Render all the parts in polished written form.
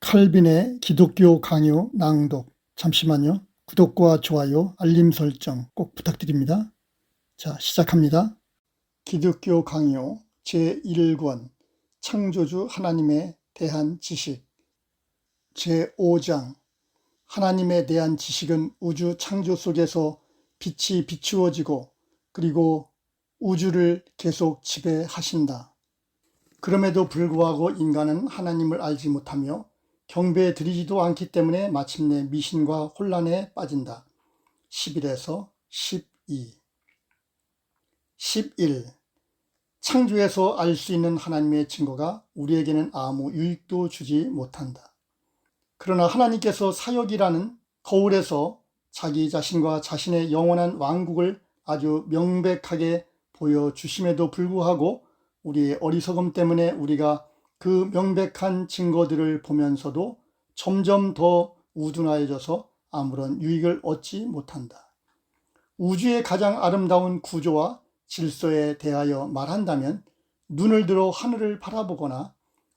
칼빈의 기독교 강요 낭독. 잠시만요. 구독과 좋아요, 알림 설정 꼭 부탁드립니다. 자, 시작합니다. 기독교 강요 제1권 창조주 하나님에 대한 지식 제5장 하나님에 대한 지식은 우주 창조 속에서 빛이 비추어지고 그리고 우주를 계속 지배하신다. 그럼에도 불구하고 인간은 하나님을 알지 못하며 경배에 드리지도 않기 때문에 마침내 미신과 혼란에 빠진다. 11에서 12 11. 창조에서 알 수 있는 하나님의 증거가 우리에게는 아무 유익도 주지 못한다. 그러나 하나님께서 사역이라는 거울에서 자기 자신과 자신의 영원한 왕국을 아주 명백하게 보여주심에도 불구하고 우리의 어리석음 때문에 우리가 그 명백한 증거들을 보면서도 점점 더 우둔하여져서 아무런 유익을 얻지 못한다. 우주의 가장 아름다운 구조와 질서에 대하여 말한다면 눈을 들어 하늘을 바라보거나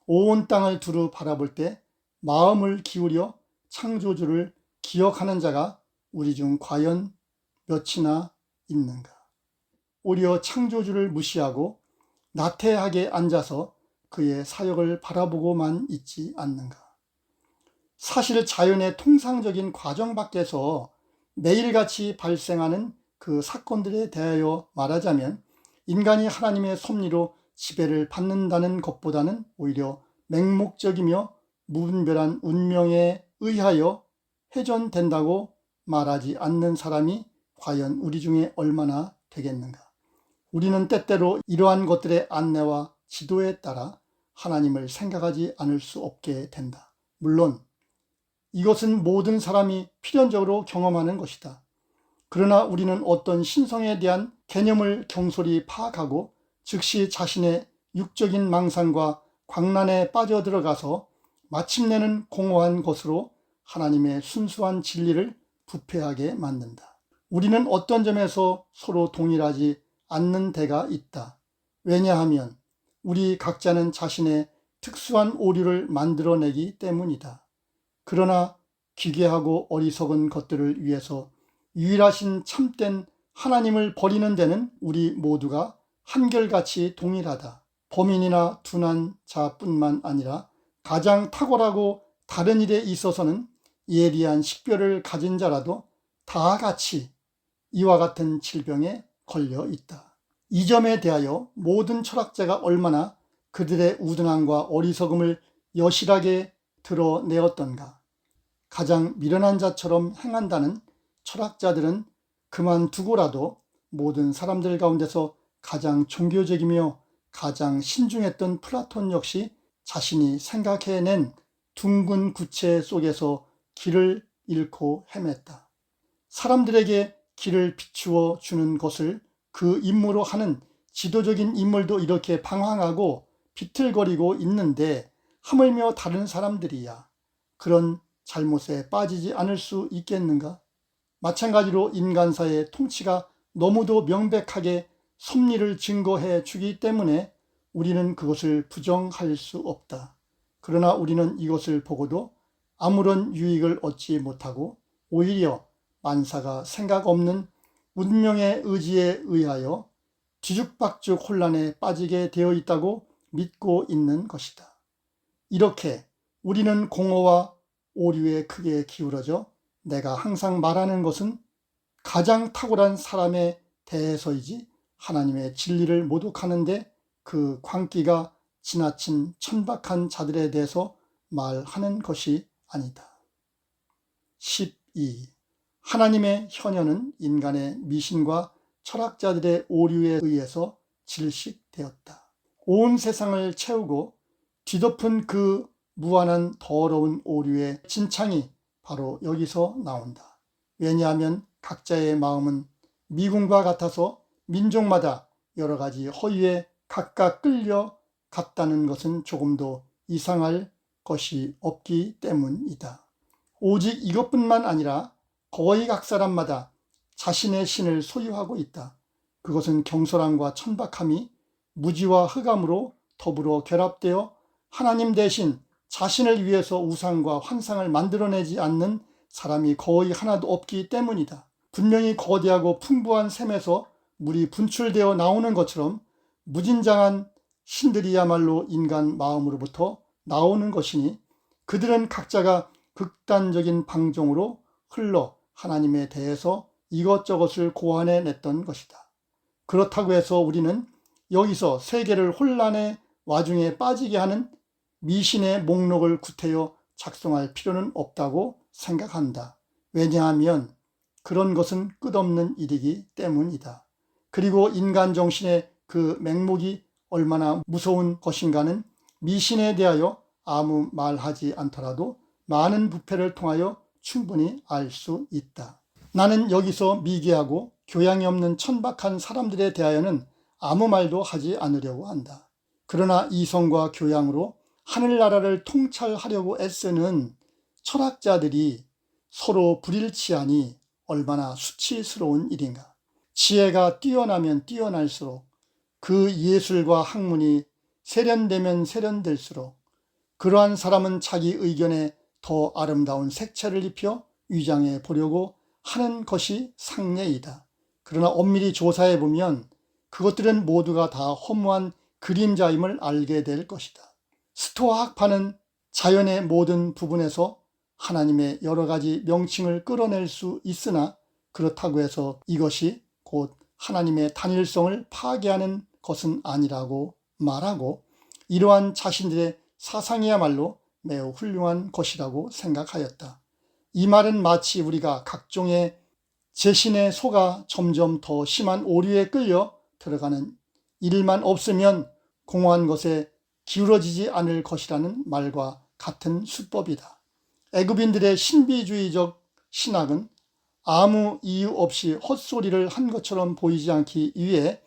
온 땅을 두루 바라볼 때 마음을 기울여 창조주를 기억하는 자가 우리 중 과연 몇이나 있는가? 오히려 창조주를 무시하고 나태하게 앉아서 그의 사역을 바라보고만 있지 않는가? 사실 자연의 통상적인 과정 밖에서 매일같이 발생하는 그 사건들에 대하여 말하자면 인간이 하나님의 섭리로 지배를 받는다는 것보다는 오히려 맹목적이며 무분별한 운명에 의하여 회전된다고 말하지 않는 사람이 과연 우리 중에 얼마나 되겠는가? 우리는 때때로 이러한 것들의 안내와 지도에 따라 하나님을 생각하지 않을 수 없게 된다. 물론 이것은 모든 사람이 필연적으로 경험하는 것이다. 그러나 우리는 어떤 신성에 대한 개념을 경솔히 파악하고 즉시 자신의 육적인 망상과 광란에 빠져들어가서 마침내는 공허한 것으로 하나님의 순수한 진리를 부패하게 만든다. 우리는 어떤 점에서 서로 동일하지 않는 데가 있다. 왜냐하면 우리 각자는 자신의 특수한 오류를 만들어내기 때문이다. 그러나 기괴하고 어리석은 것들을 위해서 유일하신 참된 하나님을 버리는 데는 우리 모두가 한결같이 동일하다. 범인이나 둔한 자뿐만 아니라 가장 탁월하고 다른 일에 있어서는 예리한 식별을 가진 자라도 다 같이 이와 같은 질병에 걸려 있다. 이 점에 대하여 모든 철학자가 얼마나 그들의 우둔함과 어리석음을 여실하게 드러내었던가. 가장 미련한 자처럼 행한다는 철학자들은 그만두고라도 모든 사람들 가운데서 가장 종교적이며 가장 신중했던 플라톤 역시 자신이 생각해낸 둥근 구체 속에서 길을 잃고 헤맸다. 사람들에게 길을 비추어 주는 것을 그 임무로 하는 지도적인 인물도 이렇게 방황하고 비틀거리고 있는데 하물며 다른 사람들이야 그런 잘못에 빠지지 않을 수 있겠는가? 마찬가지로 인간사의 통치가 너무도 명백하게 섭리를 증거해 주기 때문에 우리는 그것을 부정할 수 없다. 그러나 우리는 이것을 보고도 아무런 유익을 얻지 못하고 오히려 만사가 생각 없는 운명의 의지에 의하여 뒤죽박죽 혼란에 빠지게 되어 있다고 믿고 있는 것이다. 이렇게 우리는 공허와 오류에 크게 기울어져 내가 항상 말하는 것은 가장 탁월한 사람에 대해서이지 하나님의 진리를 모독하는데 그 광기가 지나친 천박한 자들에 대해서 말하는 것이 아니다. 12. 하나님의 현현은 인간의 미신과 철학자들의 오류에 의해서 질식되었다. 온 세상을 채우고 뒤덮은 그 무한한 더러운 오류의 진창이 바로 여기서 나온다. 왜냐하면 각자의 마음은 미궁과 같아서 민족마다 여러 가지 허위에 각각 끌려갔다는 것은 조금도 이상할 것이 없기 때문이다. 오직 이것뿐만 아니라 거의 각 사람마다 자신의 신을 소유하고 있다. 그것은 경솔함과 천박함이 무지와 흑암으로 더불어 결합되어 하나님 대신 자신을 위해서 우상과 환상을 만들어내지 않는 사람이 거의 하나도 없기 때문이다. 분명히 거대하고 풍부한 샘에서 물이 분출되어 나오는 것처럼 무진장한 신들이야말로 인간 마음으로부터 나오는 것이니 그들은 각자가 극단적인 방종으로 흘러 하나님에 대해서 이것저것을 고안해냈던 것이다. 그렇다고 해서 우리는 여기서 세계를 혼란의 와중에 빠지게 하는 미신의 목록을 구태여 작성할 필요는 없다고 생각한다. 왜냐하면 그런 것은 끝없는 일이기 때문이다. 그리고 인간 정신의 그 맹목이 얼마나 무서운 것인가는 미신에 대하여 아무 말하지 않더라도 많은 부패를 통하여 충분히 알 수 있다. 나는 여기서 미개하고 교양이 없는 천박한 사람들에 대하여는 아무 말도 하지 않으려고 한다. 그러나 이성과 교양으로 하늘나라를 통찰하려고 애쓰는 철학자들이 서로 불일치하니 얼마나 수치스러운 일인가. 지혜가 뛰어나면 뛰어날수록 그 예술과 학문이 세련되면 세련될수록 그러한 사람은 자기 의견에 더 아름다운 색채를 입혀 위장해 보려고 하는 것이 상례이다. 그러나 엄밀히 조사해 보면 그것들은 모두가 다 허무한 그림자임을 알게 될 것이다. 스토아 학파는 자연의 모든 부분에서 하나님의 여러 가지 명칭을 끌어낼 수 있으나 그렇다고 해서 이것이 곧 하나님의 단일성을 파괴하는 것은 아니라고 말하고 이러한 자신들의 사상이야말로 매우 훌륭한 것이라고 생각하였다. 이 말은 마치 우리가 각종의 재신에 속아 점점 더 심한 오류에 끌려 들어가는 일만 없으면 공허한 것에 기울어지지 않을 것이라는 말과 같은 수법이다. 애굽인들의 신비주의적 신학은 아무 이유 없이 헛소리를 한 것처럼 보이지 않기 위해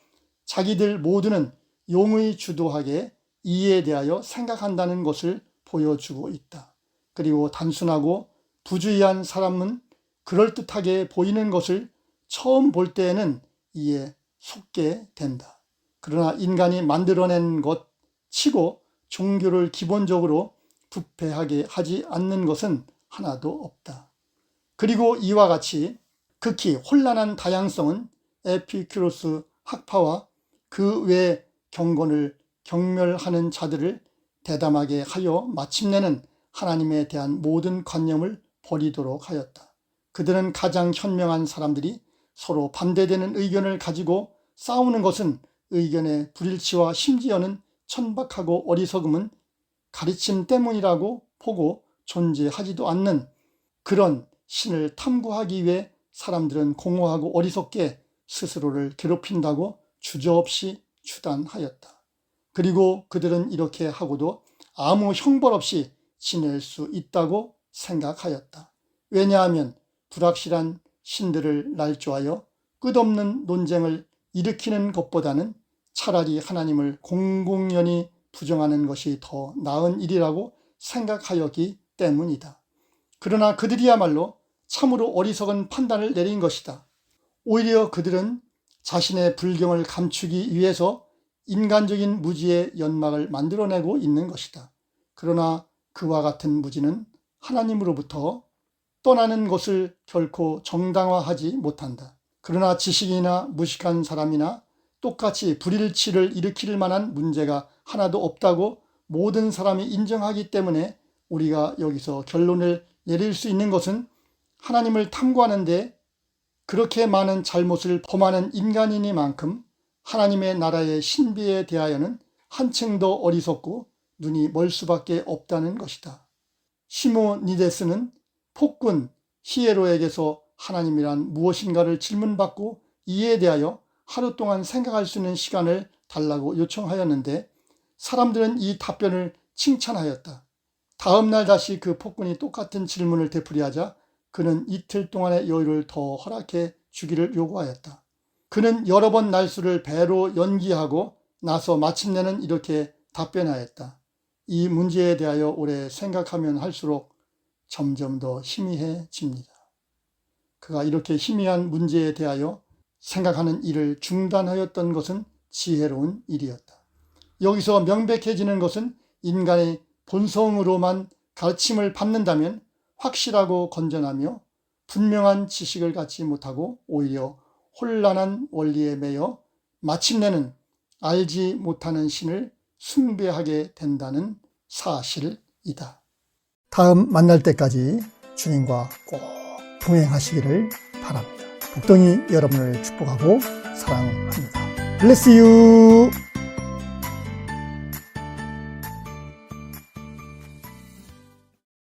자기들 모두는 용의주도하게 이에 대하여 생각한다는 것을 보여주고 있다. 그리고 단순하고 부주의한 사람은 그럴듯하게 보이는 것을 처음 볼 때에는 이에 속게 된다. 그러나 인간이 만들어낸 것 치고 종교를 기본적으로 부패하게 하지 않는 것은 하나도 없다. 그리고 이와 같이 극히 혼란한 다양성은 에피큐로스 학파와 그 외 경건을 경멸하는 자들을 대담하게 하여 마침내는 하나님에 대한 모든 관념을 버리도록 하였다. 그들은 가장 현명한 사람들이 서로 반대되는 의견을 가지고 싸우는 것은 의견의 불일치와 심지어는 천박하고 어리석음은 가르침 때문이라고 보고 존재하지도 않는 그런 신을 탐구하기 위해 사람들은 공허하고 어리석게 스스로를 괴롭힌다고 주저없이 추단하였다. 그리고 그들은 이렇게 하고도 아무 형벌 없이 지낼 수 있다고 생각하였다. 왜냐하면 불확실한 신들을 날조하여 끝없는 논쟁을 일으키는 것보다는 차라리 하나님을 공공연히 부정하는 것이 더 나은 일이라고 생각하였기 때문이다. 그러나 그들이야말로 참으로 어리석은 판단을 내린 것이다. 오히려 그들은 자신의 불경을 감추기 위해서 인간적인 무지의 연막을 만들어내고 있는 것이다. 그러나 그와 같은 무지는 하나님으로부터 떠나는 것을 결코 정당화하지 못한다. 그러나 지식인이나 무식한 사람이나 똑같이 불일치를 일으킬 만한 문제가 하나도 없다고 모든 사람이 인정하기 때문에 우리가 여기서 결론을 내릴 수 있는 것은 하나님을 탐구하는데 그렇게 많은 잘못을 범하는 인간이니만큼 하나님의 나라의 신비에 대하여는 한층 더 어리석고 눈이 멀 수밖에 없다는 것이다. 시모니데스는 폭군 히에로에게서 하나님이란 무엇인가를 질문받고 이에 대하여 하루 동안 생각할 수 있는 시간을 달라고 요청하였는데 사람들은 이 답변을 칭찬하였다. 다음 날 다시 그 폭군이 똑같은 질문을 되풀이하자 그는 이틀 동안의 여유를 더 허락해 주기를 요구하였다. 그는 여러 번 날수를 배로 연기하고 나서 마침내는 이렇게 답변하였다. 이 문제에 대하여 오래 생각하면 할수록 점점 더 희미해집니다. 그가 이렇게 희미한 문제에 대하여 생각하는 일을 중단하였던 것은 지혜로운 일이었다. 여기서 명백해지는 것은 인간의 본성으로만 가르침을 받는다면 확실하고 건전하며 분명한 지식을 갖지 못하고 오히려 혼란한 원리에 매여 마침내는 알지 못하는 신을 숭배하게 된다는 사실이다. 다음 만날 때까지 주님과 꼭 동행하시기를 바랍니다. 복덩이 여러분을 축복하고 사랑합니다. Bless you!